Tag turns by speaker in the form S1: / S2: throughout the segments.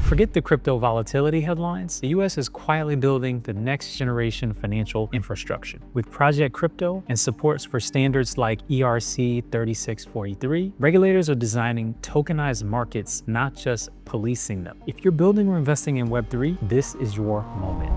S1: Forget the crypto volatility headlines. The US is quietly building the next generation financial infrastructure. With Project Crypto and supports for standards like ERC-3643, regulators are designing tokenized markets, not just policing them. If you're building or investing in Web3, this is your moment.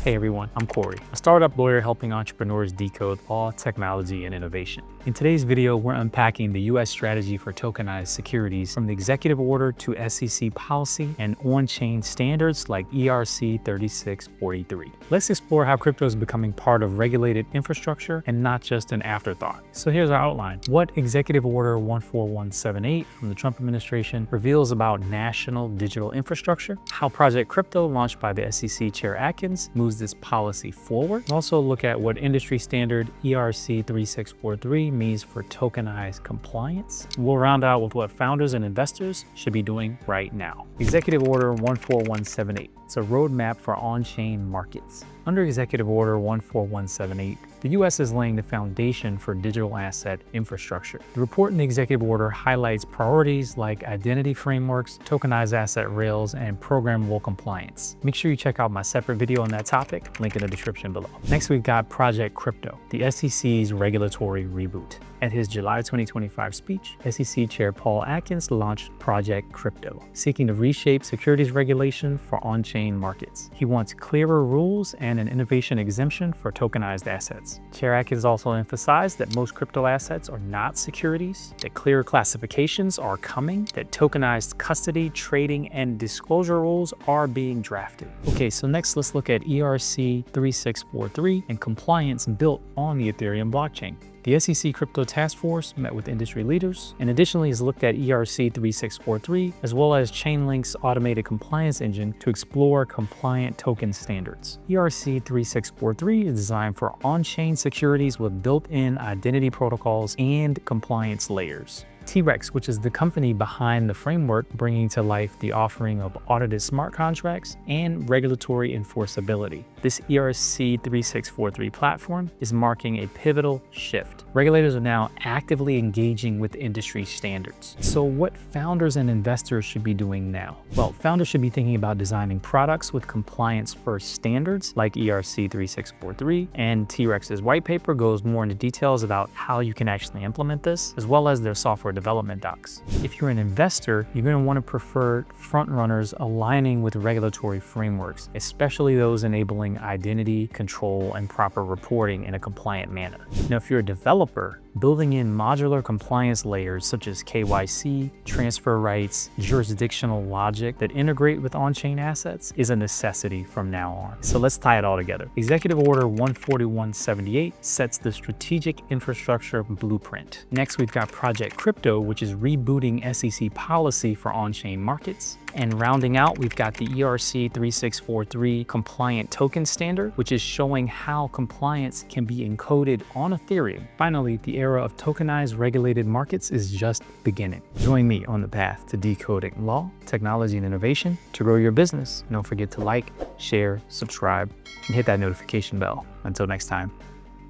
S1: Hey everyone, I'm Corey, a startup lawyer helping entrepreneurs decode law, technology, and innovation. In today's video, we're unpacking the US strategy for tokenized securities from the executive order to SEC policy and on-chain standards like ERC-3643. Let's explore how crypto is becoming part of regulated infrastructure and not just an afterthought. So here's our outline. What Executive Order 14178 from the Trump administration reveals about national digital infrastructure, how Project Crypto, launched by the SEC Chair Atkins, moves this policy forward. We'll also look at what industry standard ERC-3643 means for tokenized compliance. We'll round out with what founders and investors should be doing right now. Executive Order 14178. It's a roadmap for on-chain markets. Under Executive Order 14178, the U.S. is laying the foundation for digital asset infrastructure. The report in the executive order highlights priorities like identity frameworks, tokenized asset rails, and programmable compliance. Make sure you check out my separate video on that topic, link in the description below. Next, we've got Project Crypto, the SEC's regulatory reboot. At his July 2025 speech, SEC Chair Paul Atkins launched Project Crypto, seeking to reshape securities regulation for on-chain markets. He wants clearer rules and an innovation exemption for tokenized assets. Chair Atkins also emphasized that most crypto assets are not securities, that clearer classifications are coming, that tokenized custody, trading, and disclosure rules are being drafted. Okay, so next let's look at ERC-3643 and compliance built on the Ethereum blockchain. The SEC Crypto Task Force met with industry leaders and additionally has looked at ERC-3643 as well as Chainlink's automated compliance engine to explore compliant token standards. ERC-3643 is designed for on-chain securities with built-in identity protocols and compliance layers. T-Rex, which is the company behind the framework, bringing to life the offering of audited smart contracts and regulatory enforceability. This ERC-3643 platform is marking a pivotal shift. Regulators are now actively engaging with industry standards. So what founders and investors should be doing now? Well, founders should be thinking about designing products with compliance-first standards like ERC-3643, and T-Rex's white paper goes more into details about how you can actually implement this, as well as their software development docs. If you're an investor, you're going to want to prefer front runners aligning with regulatory frameworks, especially those enabling identity, control, and proper reporting in a compliant manner. Now, if you're a developer, building in modular compliance layers such as KYC, transfer rights, jurisdictional logic that integrate with on-chain assets is a necessity from now on. So let's tie it all together. Executive Order 14178 sets the strategic infrastructure blueprint. Next, we've got Project Crypto, which is rebooting SEC policy for on-chain markets. And rounding out, we've got the ERC-3643 compliant token standard, which is showing how compliance can be encoded on Ethereum. Finally, the era of tokenized regulated markets is just beginning. Join me on the path to decoding law, technology, and innovation to grow your business. And don't forget to like, share, subscribe, and hit that notification bell. Until next time.